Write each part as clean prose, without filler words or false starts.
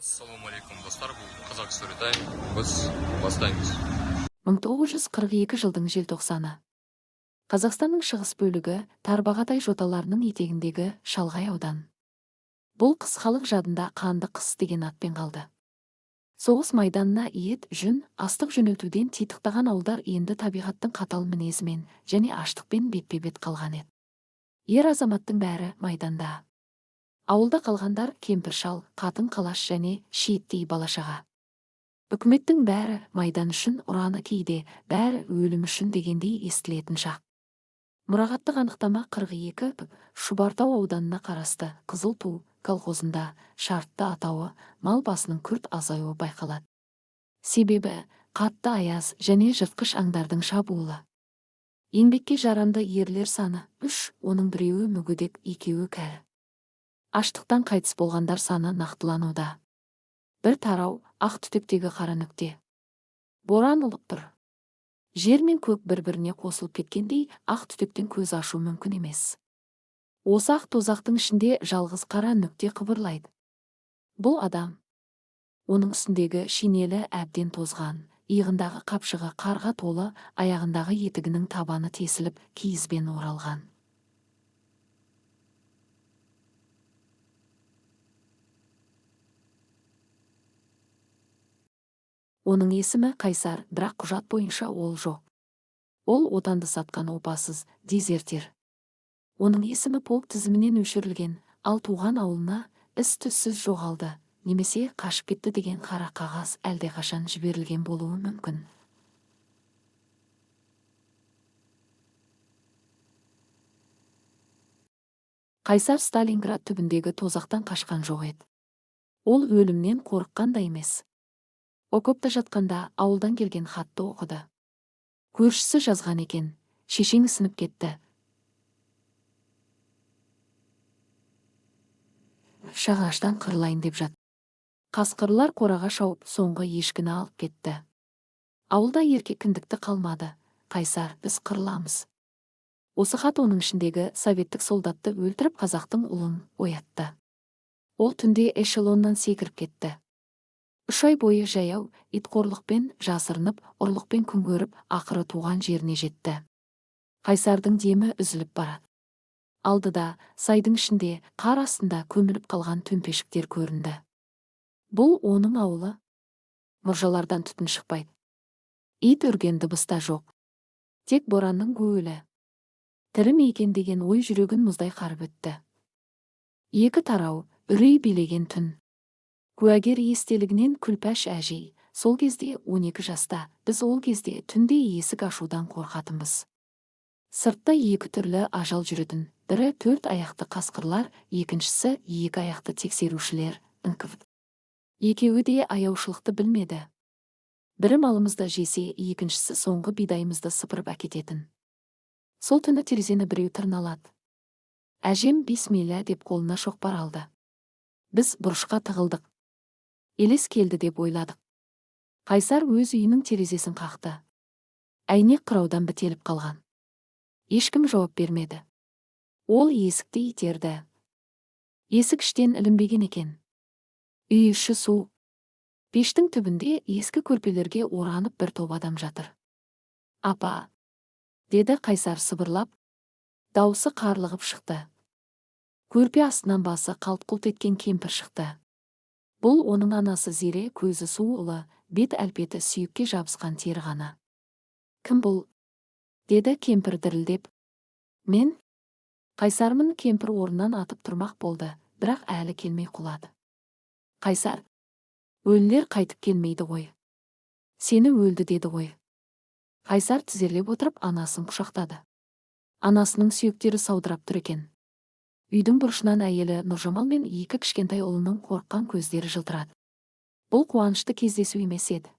Ассалаумалейкум достар, бұл Қазақ Storytime. Біз бастаймыз. 1942 жылдың желтоқсаны. Қазақстанның шығыс бөлігі Тарбағатай жоталарының етегіндегі шалғай аудан. Бұл қыс халық жадында қанды қыс деген атпен қалды. Соғыс майданына ет, жүн, астық жөнелтуден титықтаған ауылдар енді табиғаттың қатал мінезімен және аштықпен бетпе-бет қалған еді. Ер азаматтың бәрі майданда. Ауылда қалғандар кемпір-шал, қатын-қалаш және шиеттей бала-шаға. Үкіметтің бәрі майдан үшін, ұраны кейде, бәрі өлім үшін дегендей естілетін шақ. Мұрағаттық анықтама 42 Шұбартау ауданына қарасты Қызылту колхозында шартты атауы мал басының күрт азаюы байқалады. Себебі қатты аяз және жыртқыш аңдардың шабуылы. Еңбекке жарамды ерлер саны 3, оның біреуі мүгедек, екеуі кәрі. Аштықтан қайтыс болғандар саны нақтылануда. Бір тарау ақ түтектегі қара нүкте. Боран ұлып тұр. Жер мен көк бір-біріне қосылып кеткендей, ақ түтектен көз ашу мүмкін емес. Осы ақ тозақтың ішінде жалғыз қара нүкте қыбырлайды. Бұл адам. Оның үстіндегі шинелі әбден тозған, иығындағы қапшығы қарға толы, аяғындағы етігінің табаны тесіліп, киізбен оралған. Оның есімі Қайсар, бірақ құжат бойынша ол жоқ. Ол отанды сатқан опасыз, дезертир. Оның есімі полк тізімінен өшірілген, ал туған ауылына із-түзсіз жоғалды, немесе қашып кетті деген қара қағаз әлдеқашан жіберілген болуы мүмкін. Қайсар Сталинград түбіндегі тозақтан қашқан жоқ еді. Ол өлімнен қорыққан да емес. Окопта жатқанда ауылдан келген хатты оқыды. Көршісі жазған екен, шешең сынып кетті. Шағаштан қырылайын деп жат. Қасқырлар қораға шауып, соңғы ешкіні алып кетті. Ауылда еркек кіндікті қалмады. Қайсар, біз қырыламыз. Осы хат оның ішіндегі советтік солдатты өлтіріп қазақтың ұлын оятты. Ол түнде эшелоннан секіріп кетті. 3 ай бойы жаяу, итқорлықпен жасырынып, ұрлықпен күн көріп, ақыры туған жеріне жетті. Қайсардың демі үзіліп барады. Алдыда, сайдың ішінде, қар астында көміліп қалған төмпешіктер көрінді. Бұл оның ауылы. Мұржалардан түтін шықпайды. Ит үрген дыбыста жоқ. Тек боранның гуілі. Тірі ме екен деген ой жүрегін мұздай қарып өтті. Екі тарау, үрей билеген түн. Куәгер естелігінен Күлпәш әжей, сол кезде 12 жаста, біз ол кезде түнде есік ашудан қорқатынбыз. Сыртта екі түрлі ажал жүретін, бірі 4 аяқты қасқырлар, екіншісі 2 аяқты тексерушілер, іңкіп. Екеуі де аяушылықты білмеді. Бірі малымызды жесе, екіншісі соңғы бидайымызды сыпырып әкететін. Сол түні терезені біреу тырналады. Әжем бисмилля деп қолына шоқпар алды. Біз бұрышқа тығылдық. Елес келді деп ойладық. Қайсар өз үйінің терезесін қақты. Әйнек қыраудан бітеліп қалған. Ешкім жауап бермеді. Ол есікті итерді. Есік іштен ілінбеген екен. Үй іші су. Пештің түбінде ескі көрпелерге оранып бір топ адам жатыр. Апа, деді Қайсар сыбырлап. Даусы қарлығып шықты. Көрпе астынан басы қалт-құлт еткен кемпір шықты. Бұл оның анасы Зере, көзі суылы, бет әлпеті сүйекке жабысқан тері ғана. Кім бұл? Деді кемпір дірілдеп. Мен? Қайсармын. Кемпір орнынан атып тұрмақ болды, бірақ әлі келмей құлады. Қайсар, өлілер қайтып келмейді ғой. Сені өлді деді ғой. Қайсар тізерлеп отырып анасын құшақтады. Анасының сүйектері саудырап тұр екен. Үйдің бұрышынан әйелі Нұржамал мен 2 кішкентай ұлының қорыққан көздері жылтырады. Бұл қуанышты кездесу емес еді.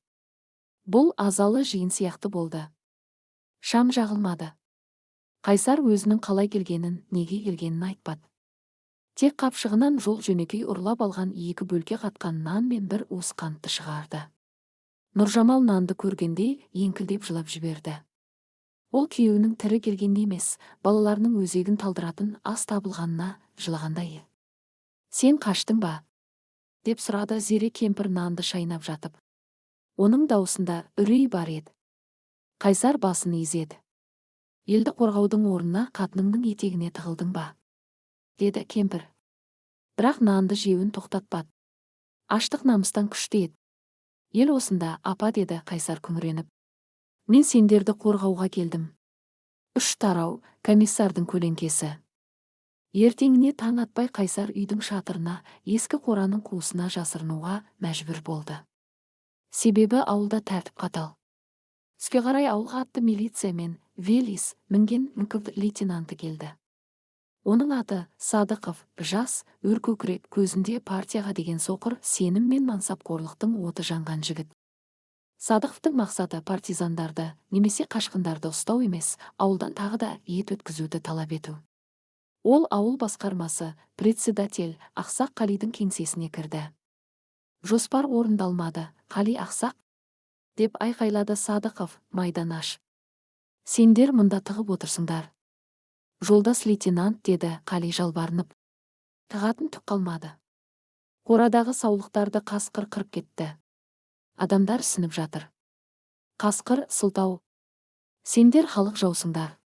Бұл азалы жиын сияқты болды. Шам жағылмады. Қайсар өзінің қалай келгенін, неге келгенін айтпады. Тек қапшығынан жол жөнекей ұрлап алған 2 бөлке қатқан нан мен 1 уыс қантты шығарды. Нұржамал нанды көргенде еңкілдеп жылап жіберді. Ол күйеуінің тірі келгенде емес, балаларының өзегін талдыратын ас табылғанына жылағандай. Сен қаштың ба? деп сұрады Зере кемпір нанды шайнап жатып. Оның даусында үрей бар еді. Қайсар басын изеді. Елді қорғаудың орнына қатыныңның етегіне тығылдың ба? Деді кемпір. Бірақ нанды жеуін тоқтатпады. Аштық намыстан күшті еді. Ел осында, апа, деді Қайсар күңіреніп. Мен сендерді қорғауға келдім. 3 тарау, комиссардың көлеңкесі. Ертеңіне таң атпай Қайсар үйдің шатырына, ескі қораның қуысына жасырынуға мәжбүр болды. Себебі ауылда тәртіп қатал. Түске қарай ауылға атты милиция мен Велис мінген мүкірді лейтенанты келді. Оның аты Садықов, жас, өркөкірек, көзінде партияға деген соқыр сенім мен мансапқорлықтың оты жанған жігіт. Садықовтың мақсаты партизандарды немесе қашқындарды ұстау емес, ауылдан тағы да ет өткізуді талап ету. Ол ауыл басқармасы, председатель Ақсақ Қалидың кеңсесіне кірді. Жоспар орындалмады, Қали ақсақ, деп айқайлады Садықов, майданаш. Сендер мұнда тығып отырсыңдар. Жолдас лейтенант, деді Қали жалбарынып. Тығатын түк қалмады. Қорадағы саулықтарды қасқыр қырып кетті. Адамдар сініп жатыр. Қасқыр, сылтау. Сендер халық жаусыңдар.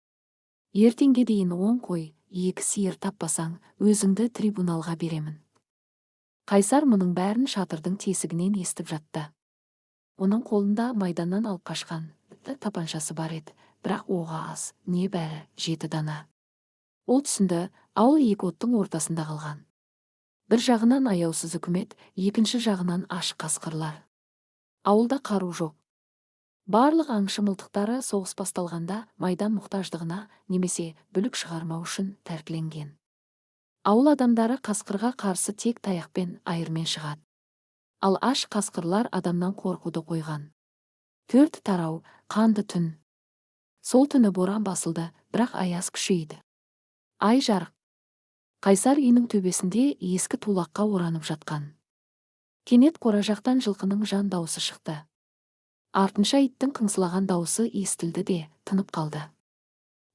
Ертеңге дейін 10 қой, 2 сиыр таппасаң, өзіңді трибуналға беремін. Қайсар мұның бәрін шатырдың тесігінен естіп жатты. Оның қолында майданнан алып қашқан тапаншасы бар еді, бірақ оғы аз, небәрі 7 дана. Ол түсінді, ауыл екі оттың ортасында қалған. Бір жағынан аяусыз үкімет, екінші жағынан ашық қасқырлар. Ауылда қару жоқ. Барлық аңшы мылтықтары соғыс басталғанда майдан мұқтаждығына немесе бүлік шығармау үшін тәркіленген. Ауыл адамдары қасқырға қарсы тек таяқпен, айырмен шығады. Ал аш қасқырлар адамнан қорқуды қойған. 4 тарау, қанды түн. Сол түні боран басылды, бірақ аяз күшейді. Ай жарық. Қайсар үйінің төбесінде ескі тулаққа оранып жатқан. Кенет қора жақтан жылқының жан даусы шықты. Артынша иттің қыңсылаған даусы естілді де тынып қалды.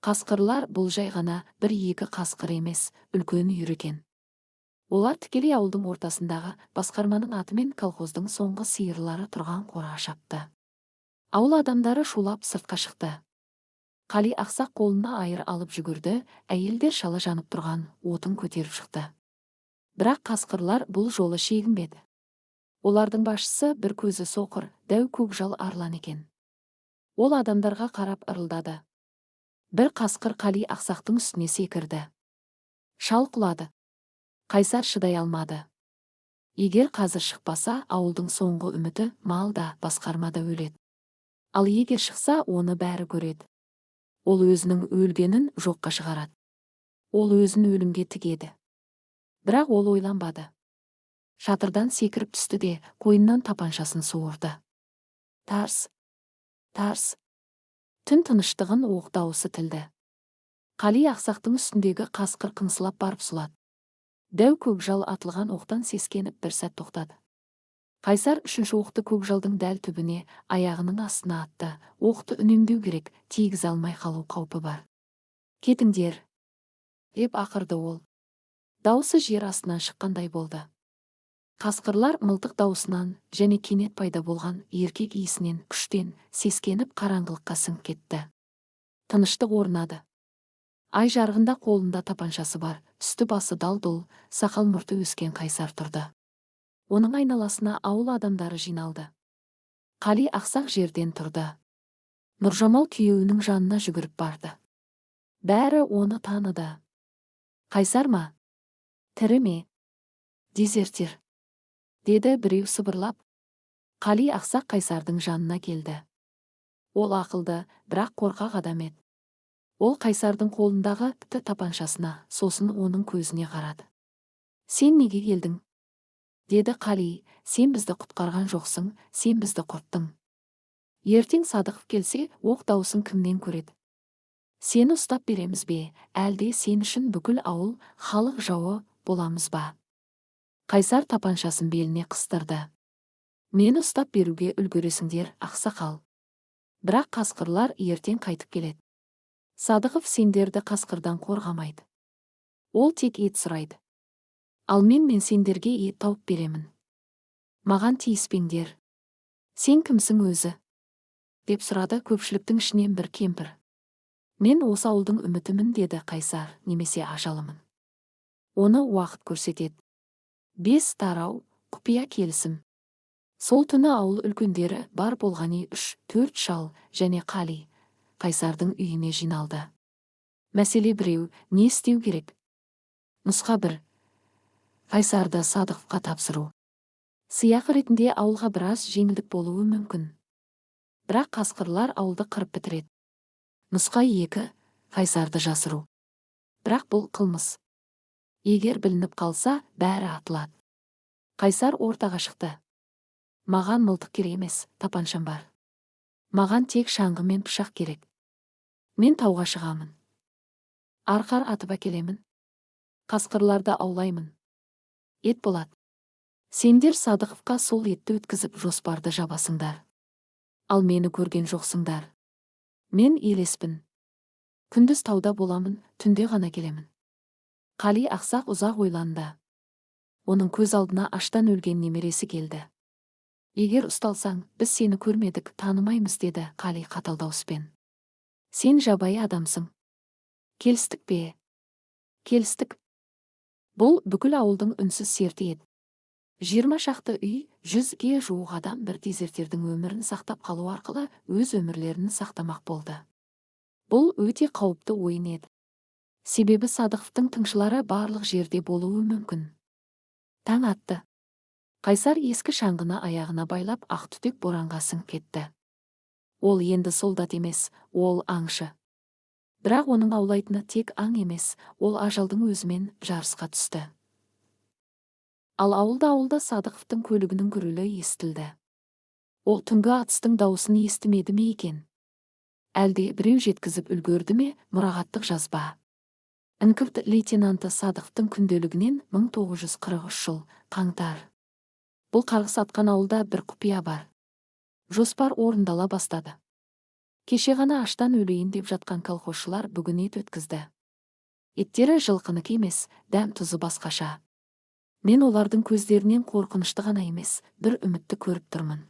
Қасқырлар бұл жай ғана 1-2 қасқыр емес, үлкен үйір екен. Олар тікелей ауылдың ортасындағы басқарманың атымен колхоздың соңғы сиырлары тұрған қораға шапты. Ауыл адамдары шулап сыртқа шықты. Қали ақсақ қолына айыр алып жүгірді, әйелдер шала жанып тұрған отын көтеріп шықты. Бірақ қасқырлар бұл жолы шегінбеді. Олардың басшысы бір көзі соқыр, дәу көкжал арлан екен. Ол адамдарға қарап ырылдады. Бір қасқыр Қали ақсақтың үстіне секірді. Шал құлады. Қайсар шыдай алмады. Егер қазір шықпаса, ауылдың соңғы үміті малда, басқармада өледі. Ал егер шықса, оны бәрі көреді. Ол өзінің өлгенін жоққа шығарады. Ол өзін өлімге тігеді. Бірақ ол ойланбады. Шатырдан секіріп түсті де қойнынан тапаншасын суырды. Тарс, тарс. Түн тыныштығын оқ дауысы тілді. Қали ақсақтың үстіндегі қасқыр қыңсылап барып сұлады. Дәу көкжал атылған оқтан сескеніп бір сәт тоқтады. Қайсар 3-ші оқты көкжалдың дәл түбіне, аяғының астына атты. Оқты үнемдеу керек, тигізе алмай қалу қаупі бар. Кетіңдер, деп ақырды ол. Даусы жер астынан шыққандай болды. Қасқырлар мылтық даусынан және кенет пайда болған еркек иісінен күштен сескеніп қараңғылыққа сіңіп кетті. Тыныштық орнады. Ай жарығында қолында тапаншасы бар, үсті басы дал-дұл, сақал мұрты өскен Қайсар тұрды. Оның айналасына ауыл адамдары жиналды. Қали ақсақ жерден тұрды. Нұржамал күйеуінің жанына жүгіріп барды. Бәрі оны таныды. Қайсар ма? Тірі ме? Дезертир, деді біреу сыбырлап. Қали ақсақ Қайсардың жанына келді. Ол ақылды, бірақ қорқақ адам еді. Ол Қайсардың қолындағы тапаншасына, сосын оның көзіне қарады. Сен неге келдің? Деді Қали, сен бізді құтқарған жоқсың, сен бізді құрттың. Ертең Садықов келсе, оқ даусын кімнен көреді? Сені ұстап береміз бе, әлде сен үшін бүкіл ауыл, халық жауы боламыз ба? Қайсар тапаншасын беліне қыстырды. Мені ұстап беруге үлгересіңдер, ақсақал. Бірақ қасқырлар ертең қайтып келеді. Садықов сендерді қасқырдан қорғамайды. Ол тек ет сұрайды. Ал мен сендерге ет тауып беремін. Маған тиіспеңдер. Сен кімсің өзі? Деп сұрады көпшіліктің ішінен бір кемпір. Мен осы ауылдың үмітімін, деді Қайсар, немесе ажалымын. Оны уақыт көрсетеді. 5 тарау, құпия келісім. Сол түні ауыл үлкендері бар болғаны 3-4 шал және Қали Қайсардың үйіне жиналды. Мәселе біреу, не істеу керек? Нұсқа 1. Қайсарды Садықовқа тапсыру. Сыйақы ретінде ауылға біраз жеңілдік болуы мүмкін. Бірақ қасқырлар ауылды қырып бітіреді. Нұсқа 2. Қайсарды жасыру. Бірақ бұл қылмыс. Егер білініп қалса, бәрі атылады. Қайсар ортаға шықты. Маған мылтық керек емес, тапаншам бар. Маған тек шаңғы мен пышақ керек. Мен тауға шығамын. Арқар атып әкелемін. Қасқырларды аулаймын. Ет болады. Сендер Садықовқа сол етті өткізіп жоспарды жабасыңдар. Ал мені көрген жоқсыңдар. Мен елеспін. Күндіз тауда боламын, түнде ғана келемін. Қали ақсақ ұзақ ойланды. Оның көз алдына аштан өлген немересі келді. Егер ұсталсаң, біз сені көрмедік, танымаймыз, деді Қали қатал дауыспен. Сен жабайы адамсың. Келістік пе? Келістік. Бұл бүкіл ауылдың үнсіз серті еді. 20 шақты үй, 100-ге жуық адам бір дезертирдің өмірін сақтап қалу арқылы өз өмірлерін сақтамақ болды. Бұл өте қауіпті ойын еді. Себебі Садықовтың тыңшылары барлық жерде болуы мүмкін. Таң атты. Қайсар ескі шаңғыны аяғына байлап ақ түтек боранға сіңіп кетті. Ол енді солдат емес, ол аңшы. Бірақ оның аулайтыны тек аң емес, ол ажалдың өзімен жарысқа түсті. Ал ауылда Садықовтың көлігінің гүрілі естілді. Ол түнгі атыстың дауысын естімеді ме екен? Әлде біреу жеткізіп үлгерді ме мұрағаттық жазба? Інкірт лейтенанты Садықовтың күнделігінен 1943 жыл, қаңтар. Бұл қарғыс атқан ауылда бір құпия бар. Жоспар орындала бастады. Кеше ғана аштан өлейін деп жатқан колхозшылар бүгін ет өткізді. Еттері жылқыныкі емес, дәм тұзы басқаша. Мен олардың көздерінен қорқынышты ғана емес, бір үмітті көріп тұрмын.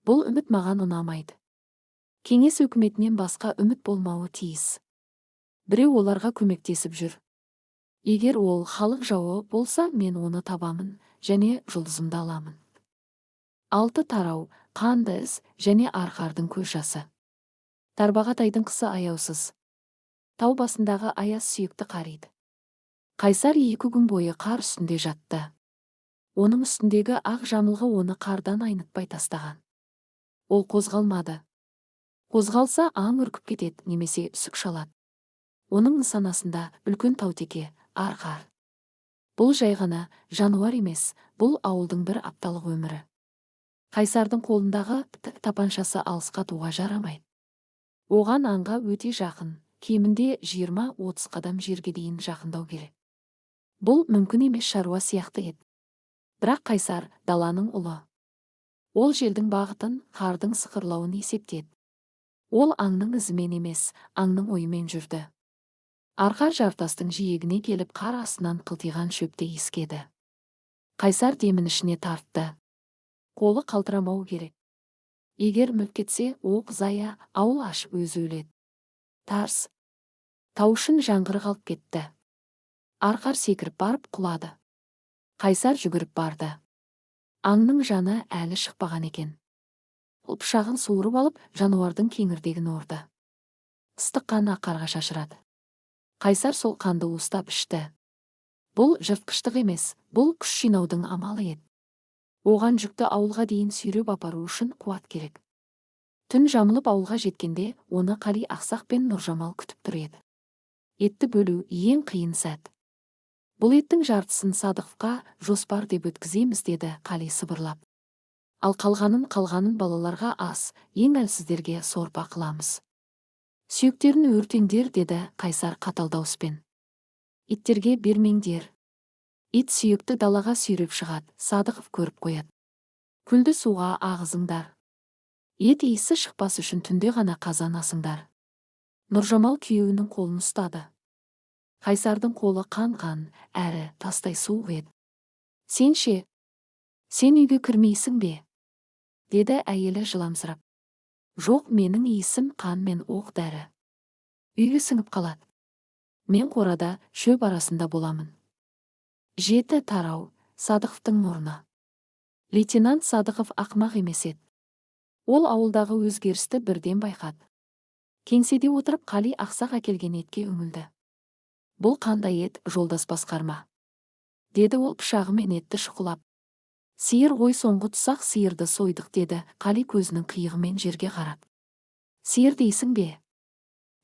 Бұл үміт маған ұнамайды. Кеңес өкіметінен басқа үміт болмауы тиіс. Біреу оларға көмектесіп жүр. Егер ол халық жауы болса, мен оны табамын және жұлдызымды аламын. 6 тарау, қанды із және арқардың көз жасы. Тарбағатайдың қысы аяусыз. Тау басындағы аяз сүйекті қариды. Қайсар 2 күн бойы қар үстінде жатты. Оның үстіндегі ақ жамылғы оны қардан айнытпай тастаған. Ол қозғалмады. Қозғалса аң үркіп кетеді немесе үсік шалады. Оның нысанасында үлкен таутеке, арқар. Бұл жай ғана жануар емес, бұл ауылдың бір апталық өмірі. Қайсардың қолындағы тапаншасы алысқа туға жарамайды. Оған аңға өте жақын, кемінде 20-30 қадам жерге дейін жақындау керек. Бұл мүмкін емес шаруа сияқты еді. Бірақ Қайсар даланың ұлы. Ол желдің бағытын, қардың сықырлауын есептеді. Ол аңның ізімен емес, аңның ойымен жүрді. Арқар жартастың жиегіне келіп қар астынан қылтиған шөпті иіскеді. Қайсар демін ішіне тартты. Қолы қалтырамау керек. Егер мүлт кетсе, оқ зая, ауыл ашып өзі өледі. Тарс. Таушын жаңғыры қалып кетті. Арқар секіріп барып құлады. Қайсар жүгіріп барды. Аңның жаны әлі шықпаған екен. Ол пышағын суырып алып, жануардың кеңірдегін орды. Ыстық қан аққарға шашырады. Қайсар сол қанды уыстап ішті. Бұл жыртқыштық емес, бұл күш жинаудың амалы еді. Оған жүкті ауылға дейін сүйреп апару үшін қуат керек. Түн жамылып ауылға жеткенде, оны Қали ақсақ пен Нұржамал күтіп тұр еді. Етті бөлу ең қиын сәт. Бұл еттің жартысын Садықовқа жоспар деп өткіземіз, деді Қали сыбырлап. Ал қалғанын балаларға ас, ең әлсіздерге сорпа қыламыз. Сүйектерін өртеңдер, деді Қайсар қатал дауыспен. Иттерге бермеңдер. Ит сүйекті далаға сүйреп шығады, Садықов көріп қояды. Күлді суға ағызыңдар. Ет иісі шықпас үшін түнде ғана қазан асыңдар. Нұржамал күйеуінің қолын ұстады. Қайсардың қолы қан-қан, әрі тастай суық еді. Сен ше, сен үйге кірмейсің бе? Деді әйелі жыламсырап. Жоқ, менің иісім қан мен оқ дәрі. Үйге сіңіп қалады. Мен қорада шөп арасында боламын. 7 тарау, Садықовтың мұрны. Лейтенант Садықов ақмақ емес еді. Ол ауылдағы өзгерісті бірден байқады. Кеңседе отырып Қали ақсақ әкелген етке үңілді. Бұл қандай ет, жолдас басқарма? Деді ол пышағымен етті шұқылап. Сиыр ғой, соңғы тұсақ сиырды сойдық, деді Қали көзінің қиығымен жерге қарап. Сиыр дейсің бе?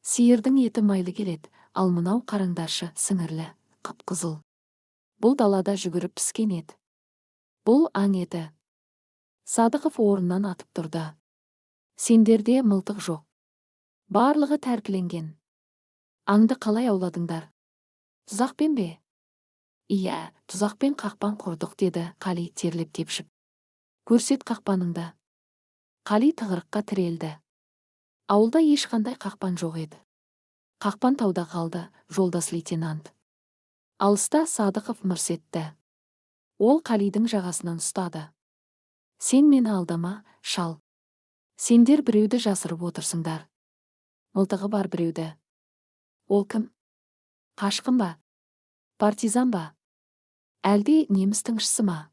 Сиырдың еті майлы келеді, ал мынау қараңдаршы, сіңірлі, қып-қызыл. Бұл далада жүгіріп піскен ет. Бұл аң еті. Садықов орнынан атып тұрды. Сендерде мылтық жоқ. Барлығы тәркіленген. Аңды қалай ауладыңдар? Тұзақпен бе? Иә, тұзақпен қақпан құрдық, деді Қали терлеп тепшіп. Көрсет қақпаныңды. Қали тығырыққа тірелді. Ауылда ешқандай қақпан жоқ еді. Қақпан тауда қалды, жолдас лейтенант. Алыста Садықов мырс етті. Ол Қалидің жағасынан ұстады. Сен мені алдама, шал. Сендер біреуді жасырып отырсыңдар. Мылтығы бар біреуді. Ол кім? Қашқын ба? Партизан ба? Әлде неміс тыңшысы ма?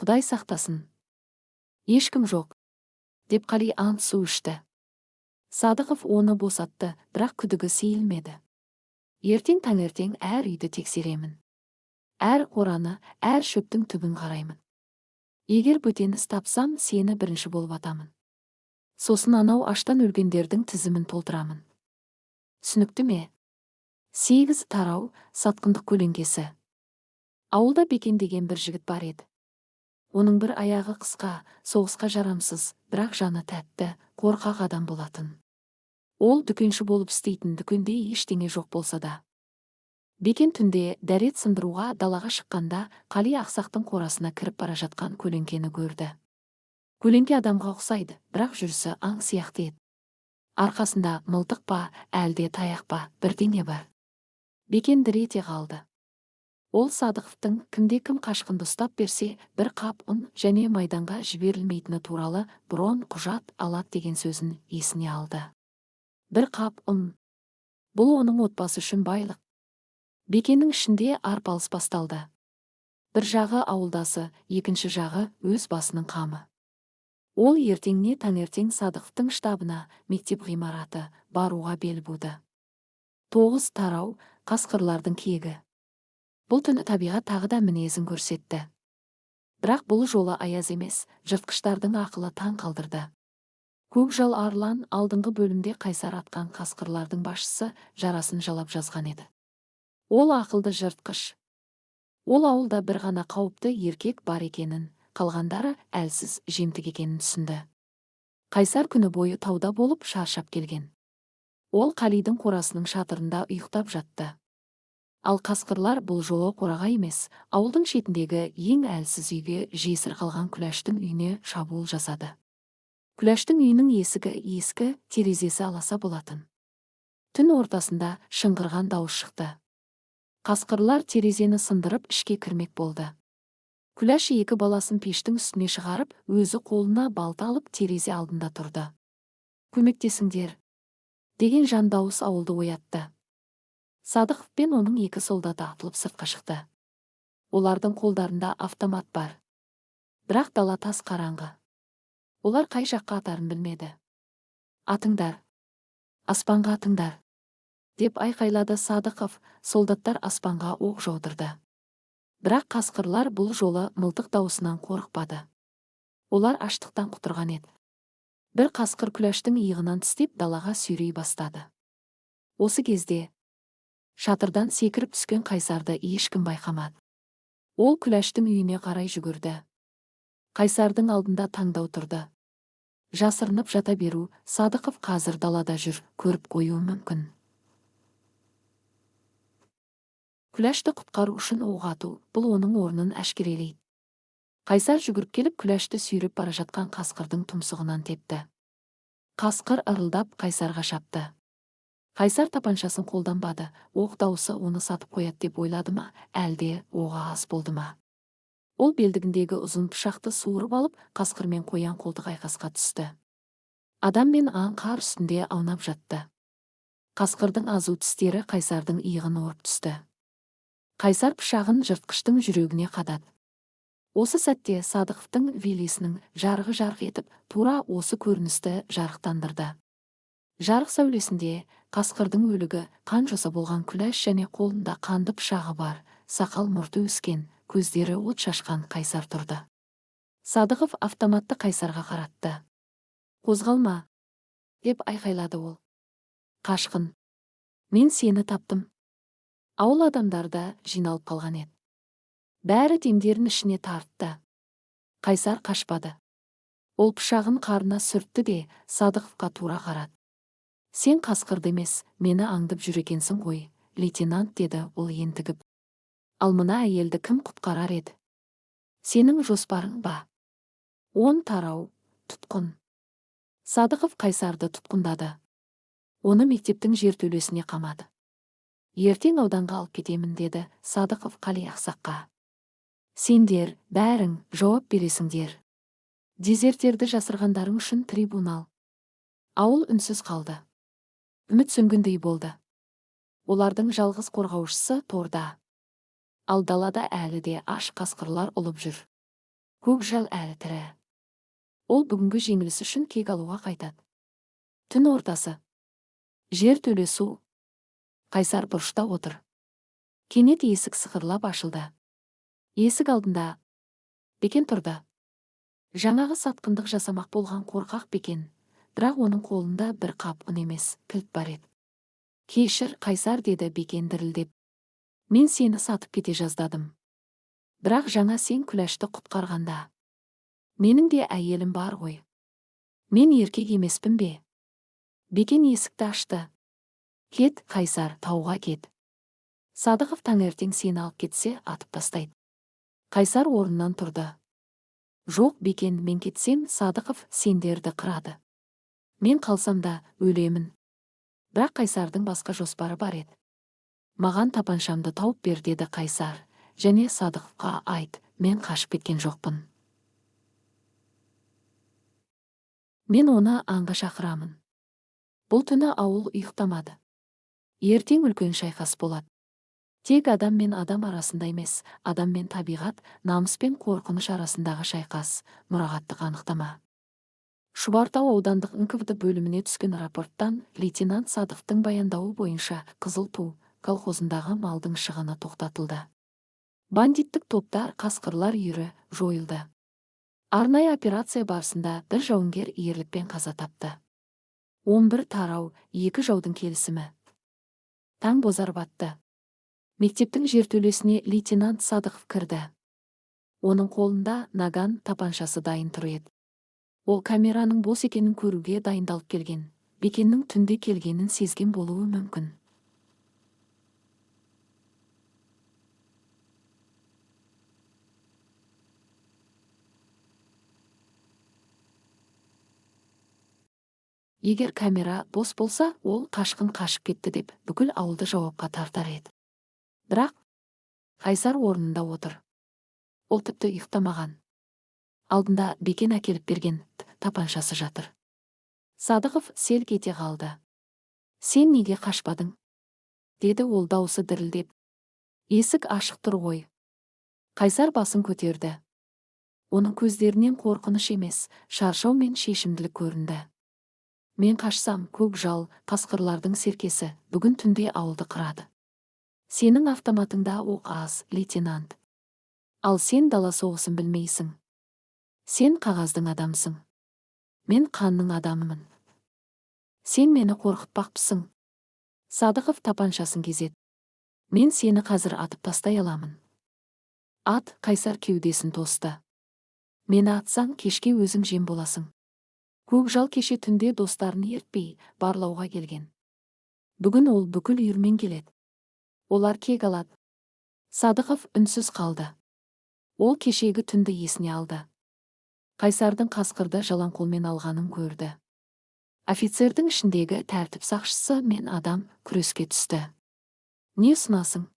Құдай сақтасын. Ешкім жоқ, деп Қали ант су ішті. Садықов оны босатты, бірақ күдігі сейілмеді. Ертең таңертең әр үйді тексеремін. Әр қораны, әр шөптің түбін қараймын. Егер бөтеніс тапсам, сені бірінші болып атамын. Сосын анау аштан өлгендердің тізімін толтырамын. Түсінікті ме? 8 тарау, сатқындық көлеңкесі. Ауылда Бекен деген бір жігіт бар еді. Оның бір аяғы қысқа, соғысқа жарамсыз, бірақ жаны тәтті, қорқақ адам болатын. Ол дүкенші болып істейтін, дүкенде ештеңе жоқ болса да. Бекен түнде дәрет сындыруға далаға шыққанда Қали ақсақтың қорасына кіріп бара жатқан көлеңкені көрді. Көлеңке адамға ұқсайды, бірақ жүрісі аң сияқты еді. Арқасында мылтық па, әлде таяқ па, бірдеңе бар. Бекен дір ете қалды. Ол Садықовтың кімде-кім қашқынды ұстап берсе, бір қап ұн және майданға жіберілмейтіні туралы бұрын құжат алады деген сөзін есіне алды. Бір қап ұн. Бұл оның отбасы үшін байлық. Бекеннің ішінде арпалыс басталды. Бір жағы ауылдасы, екінші жағы өз басының қамы. Ол ертеңне таңертең Садықовтың штабына, мектеп ғимараты, баруға бел буды. 9 тарау, қасқырлардың кегі. Бұл түні табиғат тағы да мінезін көрсетті. Бірақ бұл жолы аяз емес, жыртқыштардың ақылы таң қалдырды. Көкжал арлан алдыңғы бөлімде қайсар атқан қасқырлардың басшысы жарасын жалап жазған еді. Ол ақылды жыртқыш. Ол ауылда бір ғана қауіпті еркек бар екенін, қалғандары әлсіз жемтік екенін түсінді. Қайсар күні бойы тауда болып шаршап келген. Ол Қалидің қорасының шатырында ұйықтап жатты. Ал қасқырлар бұл жолы қораға емес, ауылдың шетіндегі ең әлсіз үйге, жесір қалған Күләштің үйіне шабуыл жасады. Күләштің үйінің есігі ескі, терезесі аласа болатын. Түн ортасында шыңғырған дауыс шықты. Қасқырлар терезені сындырып ішке кірмек болды. Күләш 2 баласын пештің үстіне шығарып, өзі қолына балта алып терезе алдында тұрды. Көмектесіңдер, деген жан дауыс ауылды оятты. Садықов пен оның 2 солдаты атылып сыртқа шықты. Олардың қолдарында автомат бар. Бірақ дала тас қараңғы. Олар қай жаққа атарын білмеді. Атыңдар, аспанға атыңдар, деп айқайлады Садықов. Солдаттар аспанға оқ жаудырды. Бірақ қасқырлар бұл жолы мылтық дауысынан қорықпады. Олар аштықтан құтырған еді. Бір қасқыр Күләштің иығынан тістеп далаға сүйрей бастады. Осы кезде шатырдан секіріп түскен Қайсарды ешкім байқамады. Ол Күләштің үйіне қарай жүгірді. Қайсардың алдында таңдау тұрды. Жасырынып жата беру, Садықов қазір далада жүр, көріп қоюы мүмкін. Күләшті құтқару үшін оқ ату, бұл оның орнын әшкерелейді. Қайсар жүгіріп келіп Күләшті сүйреп бара жатқан қасқырдың тұмсығынан тепті. Қасқыр ырылдап Қайсарға шапты. Қайсар тапаншасын қолданбады. Оқ дауысы оны сатып қояды деп ойлады ма, әлде оғы аз болды ма? Ол белдігіндегі ұзын пышақты суырып алып, қасқыр мен қоян қолтық айқасқа түсті. Адам мен аң қар үстінде аунап жатты. Қасқырдың азу тістері Қайсардың иығын орып түсті. Қайсар пышағын жыртқыштың жүрегіне қадады. Осы сәтте Садықовтың велесінің жарығы жарқ етіп, тура осы көріністі жарықтандырды. Жарық сәулесінде қасқырдың өлігі қан жоса болған күләш және қолында қанды пышағы бар, сақал мұрты өскен, көздері от шашқан Қайсар тұрды. Садықов автоматты Қайсарға қаратты. «Қозғалма!» деп айқайлады ол. «Қашқын! Мен сені таптым!» Ауыл адамдарда жиналып қалған еді. Бәрі демдерін ішіне тартты. Қайсар қашпады. Ол пышағын қарына сүртті де Садықовқа тура қарады. «Сен қасқырды емес, мені аңдып жүр екенсің ғой, лейтенант», деді ол ентігіп. «Ал мына әйелді кім құтқарар еді? Сенің жоспарың ба?» «Он тарау, тұтқын». Садықов Қайсарды тұтқындады. Оны мектептің жертөлесіне қамады. «Ертең ауданға алып кетемін», деді Садықов Қали ақсаққа. «Сендер бәрің жауап бересіңдер. Дезерттерді жасырғандарың үшін трибунал». Ауыл үнсіз қалды. Үміт сөнгендей болды. Олардың жалғыз қорғаушысы торда. Ал далада әлі де аш қасқырлар ұлып жүр. Көкжал әлі тірі. Ол бүгінгі жеңіліс үшін кек алуға қайтады. Түн ортасы. Жер төлесу. Қайсар бұрышта отыр. Кенет есік сықырлап ашылды. Есік алдында Бекен тұрды. Жаңағы сатқындық жасамақ болған қорқақ Бекен. Бірақ оның қолында бір қап ұн емес, кілт бар еді. «Кешір, Қайсар», деді Бекен дірілдеп. «Мен сені сатып кете жаздадым. Бірақ жаңа сен күләшті құтқарғанда. Менің де әйелім бар ғой. Мен еркек емеспін бе?» Бекен есікті ашты. «Кет, Қайсар, тауға кет. Садықов таңертең сені алып кетсе, атып тастайды». Қайсар орнынан тұрды. «Жоқ, Бекен, мен кетсем, Садықов сендерді қырады. Мен қалсам да өлемін». Бірақ Қайсардың басқа жоспары бар еді. «Маған тапаншамды тауып бер», деді Қайсар, «және Садықовқа айт, мен қашып кеткен жоқпын. Мен оны аңға шақырамын». Бұл түні ауыл ұйықтамады. Ертең үлкен шайқас болады. Тек адам мен адам арасында емес, адам мен табиғат, намыс пен қорқыныш арасындағы шайқас, мұрағаттық анықтама. Шұбартау аудандық НКВД бөліміне түскен рапорттан лейтенант Садықовтың баяндауы бойынша Қызыл ту колхозындағы малдың шығыны тоқтатылды. Бандиттік топтар, қасқырлар үйірі жойылды. Арнайы операция барысында бір жауынгер ерлікпен қаза тапты. 11 тарау, 2 жаудың келісімі. Таң бозар батты. Мектептің жертөлесіне лейтенант Садықов кірді. Оның қолында наган тапаншасы дайын тұр еді. Ол камераның бос екенін көруге дайындалып келген. Бекеннің түнде келгенін сезген болуы мүмкін. Егер камера бос болса, ол қашқын қашып кетті деп бүкіл ауылды жауапқа тартар еді. Бірақ Қайсар орнында отыр. Ол тіпті ұйықтамаған. Алдында Бекен әкеліп берген тапаншасы жатыр. Садықов селк ете қалды. «Сен неге қашпадың?» деді ол даусы дірілдеп. «Есік ашық тұр ғой». Қайсар басын көтерді. Оның көздерінен қорқыныш емес, шаршау мен шешімділік көрінді. «Мен қашсам, көкжал, қасқырлардың серкесі бүгін түнде ауылды қырады. Сенің автоматыңда оқ аз, лейтенант. Ал сен дала соғысын білмейсің. Сен қағаздың адамсың. Мен қанның адамымын. Сен мені қорқытпақпысың». Садықов тапаншасын кезет. «Мен сені қазір атып тастай аламын». «Ат», Қайсар кеудесін тосты. «Мені атсаң, кешке өзің жем боласың». Көкжал кеше түнде достарын ертпей барлауға келген. Бүгін ол бүкіл үйірмен келеді. Олар кек алады». Садықов үнсіз қалды. Ол кешегі түнді есіне алды. Қайсардың қасқырды жалаң қолмен алғанын көрді. Офицердің ішіндегі тәртіп сақшысы мен адам күреске түсті. «Не ұсынасың?»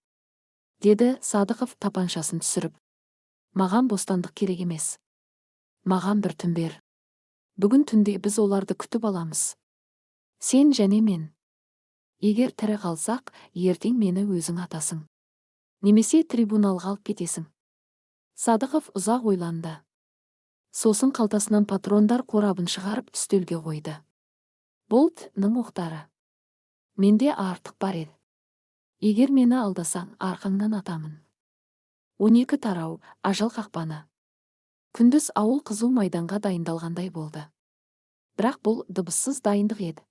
деді Садықов тапаншасын түсіріп. «Маған бостандық керек емес. Маған бір түн бер. Бүгін түнде біз оларды күтіп аламыз. Сен және мен. Егер тірі қалсақ, ертең мені өзің атасың. Немесе трибуналға алып кетесің». Садықов ұзақ ойланды. Сосын қалтасынан патрондар қорабын шығарып үстелге қойды. Болт-ның оқтары. Менде артық бар еді. Егер мені алдасаң, арқаңнан атамын. 12 тарау, ажал қақпаны. Күндіз ауыл қызу майданға дайындалғандай болды. Бірақ бұл дыбыссыз дайындық еді.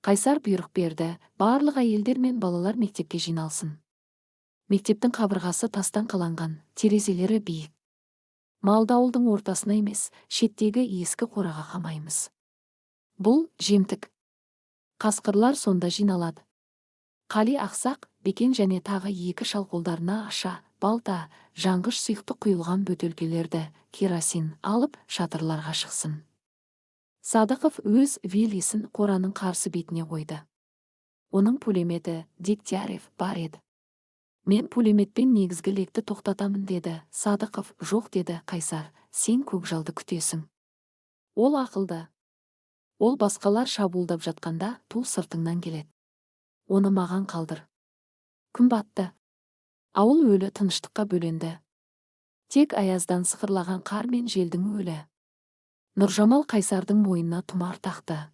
Қайсар бұйрық берді, барлық әйелдер мен балалар мектепке жиналсын. Мектептің қабырғасы тастан қаланған, терезелері биік. Малды ауылдың ортасына емес, шеттегі ескі қораға қамаймыз. Бұл жемтік. Қасқырлар сонда жиналады. Қали ақсақ, Бекен және тағы 2 шал қолдарына аша, балта, жаңғыш сұйықты құйылған бөтелкелерді, керосин алып шатырларға шықсын. Садықов өз виллисін қораның қарсы бетіне қойды. Оның пулеметі Дегтярев бар еді. «Мен пулеметпен негізгі лекті тоқтатамын» деді Садықов. «Жоқ» деді Қайсар, «сен көкжалды күтесің. Ол ақылды. Ол басқалар шабуылдап жатқанда ту сыртыңнан келеді. Оны маған қалдыр». Күн батты. Ауыл өлі тыныштыққа бөленді. Тек аяздан сықырлаған қар мен желдің өлі. Нұржамал Қайсардың мойнына тұмар тақты.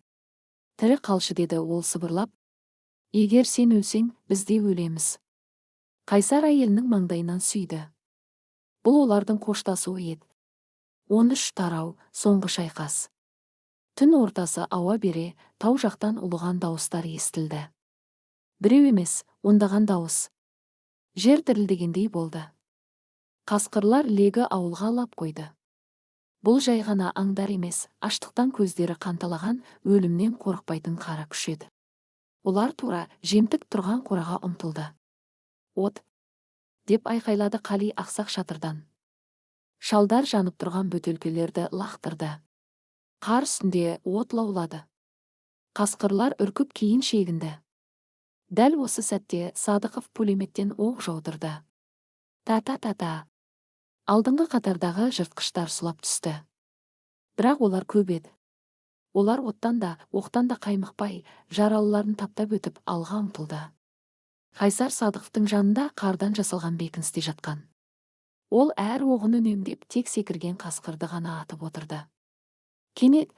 «Тірі қалшы» деді ол сыбырлап. «Егер сен өлсең, біз де өлеміз». Қайсар әйелінің маңдайынан сүйді. Бұл олардың қоштасуы еді. 13 тарау, соңғы шайқас. Түн ортасы ауа бере, тау жақтан ұлыған дауыстар естілді. Біреу емес, ондаған дауыс. Жер дірілдегендей болды. Қасқырлар легі ауылға лап қойды. Бұл жай ғана аңдар емес, аштықтан көздері қанталаған, өлімнен қорықпайтын қара күш еді. Олар тура жемтік тұрған қораға ұмтылды. «От!» деп айқайлады Қали ақсақ шатырдан. Шалдар жанып тұрған бөтелкелерді лақтырды. Қар үстінде от лаулады. Қасқырлар үркіп кейін шегінді. Дәл осы сәтте Садықов пулеметтен оқ жаудырды. Та-та-та-та. Алдыңғы қатардағы жыртқыштар сұлап түсті. Бірақ олар көп еді. Олар оттан да, оқтан да қаймықпай, жаралыларын таптап өтіп алға ұмтылды. Қайсар Садықовтың жанында қардан жасалған бекіністе жатқан. Ол әр оғын үнемдеп тек секірген қасқырды ғана атып отырды. Кенет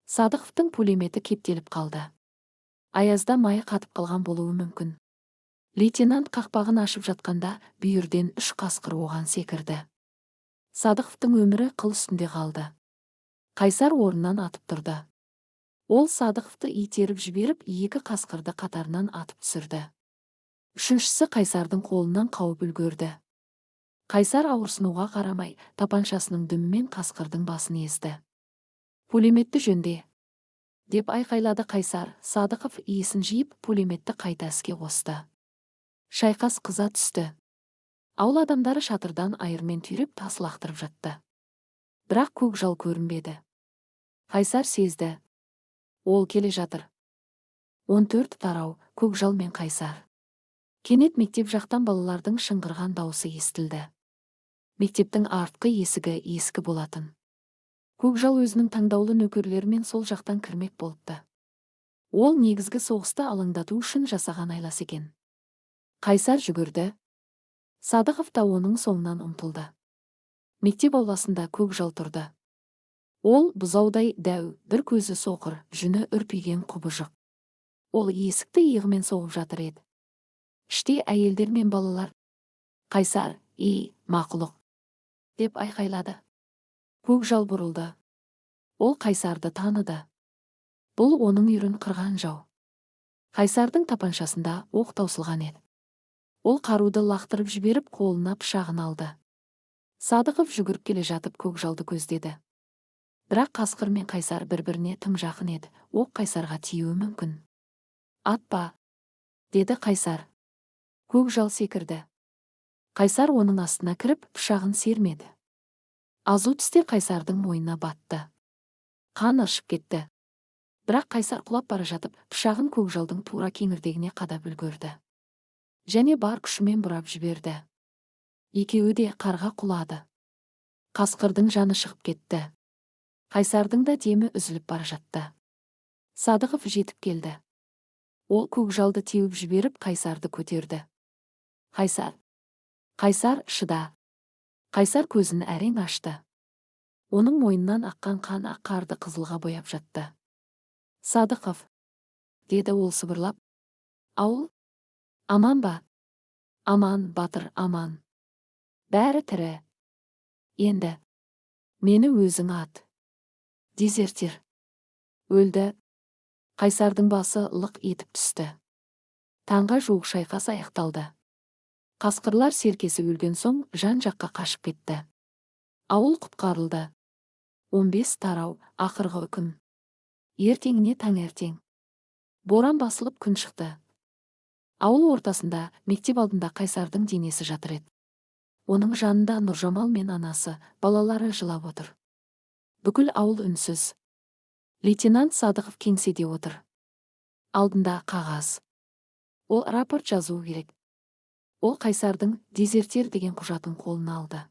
Садықовтың пулеметі кептеліп қалды. Аязда майы қатып қалған болуы мүмкін. Лейтенант қақпағын ашып жатқанда бүйірден 3 қасқыр оған секірді. Садықовтың өмірі қыл үстінде қалды. Қайсар орнынан атып тұрды. Ол Садықовты итеріп жіберіп 2 қасқырды қатарынан атып түсірді. Үшіншісі Қайсардың қолынан қауып үлгерді. Қайсар ауырсынуға қарамай, тапаншасының дүмімен қасқырдың басын езді. «Пулеметті жөнде!» деп айқайлады Қайсар. Садықов иесін жиып, пулеметті қайта іске қосты. Шайқас қыза түсті. Ауыл адамдары шатырдан айырмен түйреп тас лақтырып жатты. Бірақ көкжал көрінбеді. Қайсар сезді. Ол келе жатыр. 14 тарау, көкжал мен Қайсар. Кенет мектеп жақтан балалардың шыңғырған дауысы естілді. Мектептің артқы есігі ескі болатын. Көкжал өзінің таңдаулы нөкерлерімен сол жақтан кірмек болыпты. Ол негізгі соғысты алаңдату үшін жасаған айлас екен. Қайсар жүгірді. Садықов та оның соңынан ұмтылды. Мектеп ауласында көкжал тұрды. Ол бұзаудай дәу, бір көзі соқыр, жүні үрпиген құбыжық. Ол есікті иығымен соғып жатыр еді. Іште әйелдер мен балалар. Қайсар, мақұлық!» деп айқайлады. Көкжал бұрылды. Ол Қайсарды таныды. Бұл оның үйрін қырған жау. Қайсардың тапаншасында оқ таусылған еді. Ол қаруды лақтырып жіберіп, қолына пышағын алды. Садықов жүгіріп келе жатып көкжалды көздеді. Бірақ қасқыр мен Қайсар бір-біріне тым жақын еді. Оқ Қайсарға тиюі мүмкін. «Атпа!» деді Қайсар. Көкжал секірді. Қайсар оның астына кіріп, пышағын сермеді. Азу тістер Қайсардың мойнына батты. Қан ыршып кетті. Бірақ Қайсар құлап бара жатып, пышағын көкжалдың тура кеңірдегіне қадап үлгерді. Және бар күшімен бұрап жіберді. Екеуі де қарға құлады. Қасқырдың жаны шығып кетті. Қайсардың да демі үзіліп бара жатты. Садықов жетіп келді. Ол көкжалды теуіп жіберіп Қайсарды көтерді. Қайсар, шыда. Қайсар көзін әрең ашты. Оның мойнынан аққан қан ақ қарды қызылға бояп жатты. Садықов, деді ол сыбырлап. Ауыл? Аман ба? Аман, батыр, аман. Бәрі тірі. Енді мені өзің ат. Дезертир. Өлді. Қайсардың басы лық етіп түсті. Таңға жуық шайқас аяқталды. Қасқырлар серкесі өлген соң жан-жаққа қашып кетті. Ауыл құтқарылды. 15 тарау, ақырғы үкім. Ертеңіне таңертең. Боран басылып күн шықты. Ауыл ортасында, мектеп алдында Қайсардың денесі жатыр еді. Оның жанында Нұржамал мен анасы, балалары жылап отыр. Бүкіл ауыл үнсіз. Лейтенант Садықов кеңседе отыр. Алдында қағаз. Ол рапорт жазуы керек. Ол Қайсардың дезертир деген құжатын қолына алды.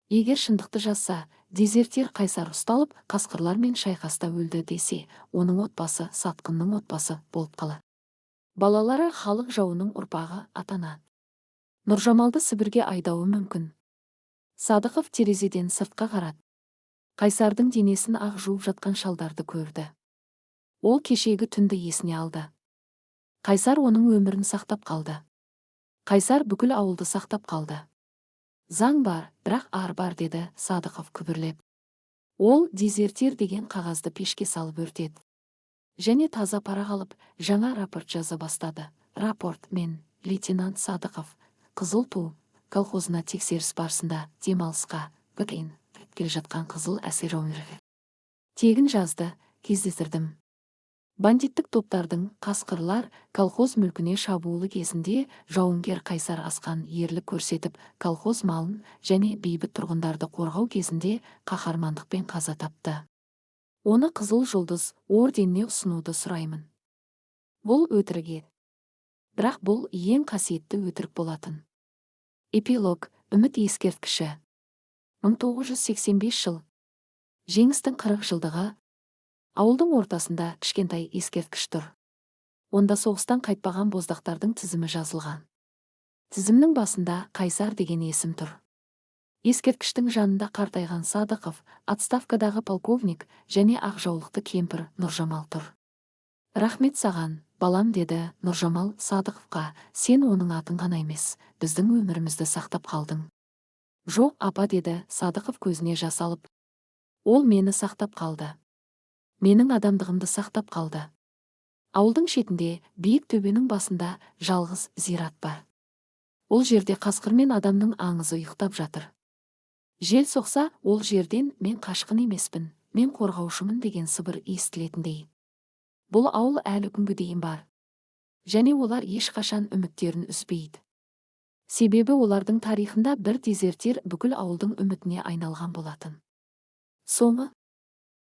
Егер шындықты жазса, дезертир Қайсар ұсталып, қасқырлармен шайқаста өлді десе, оның отбасы сатқынның отбасы болып қалады. Балалары халық жауының ұрпағы атана. Нұржамалды Сібірге айдауы мүмкін. Садықов терезеден сыртқа қарады. Қайсардың денесін ақ жуып жатқан шалдарды көрді. Ол кешегі түнді есіне алды. Қайсар оның өмірін сақтап қалды. Қайсар бүкіл ауылды сақтап қалды. Заң бар, бірақ ар бар, деді Садықов күбірлеп. Ол дезертир деген қағазды пешке салып өртеді. Және таза парақ алып, жаңа рапорт жаза бастады. Рапорт: мен, лейтенант Садықов, Қызыл ту колхозына тексеріс барысында демалысқа келе жатқан қызыл әскер өмірі. Тегін жазды, кездестірдім. Бандиттік топтардың қасқырлар колхоз мүлкіне шабуылы кезінде жауынгер Қайсар асқан ерлік көрсетіп, колхоз малын және бейбіт тұрғындарды қорғау кезінде қаһармандықпен қаза тапты. Оны Қызыл жұлдыз орденіне ұсынуды сұраймын. Бұл өтірік еді. Бірақ бұл ең қасиетті өтірік болатын. Эпилог: үміт ескерткіші. 1985 жыл. Жеңістің 40 жылдығы. Ауылдың ортасында кішкентай ескерткіш тұр. Онда соғыстан қайтпаған боздақтардың тізімі жазылған. Тізімнің басында Қайсар деген есім тұр. Ескерткіштің жанында қартайған Садықов, отставкадағы полковник және ақ жаулықты кемпір Нұржамал тұр. Рахмет саған, балам, деді Нұржамал Садықовқа. Сен оның атын ғана емес, біздің өмірімізді сақтап қалдың. Жоқ, апа, деді Садықов көзіне жас алып. Ол мені сақтап қалды. Менің адамдығымды сақтап қалды. Ауылдың шетінде, биік төбенің басында жалғыз зират бар. Ол жерде қасқыр мен адамның аңызы ұйықтап жатыр. Жел соқса, ол жерден мен қашқын емеспін, мен қорғаушымын деген сыбыр естілетіндей. Бұл ауыл әлі күнге дейін бар. Және олар ешқашан үміттерін үзбейді. Себебі олардың тарихында бір дезертир бүкіл ауылдың үмітіне айналған болатын. Соңы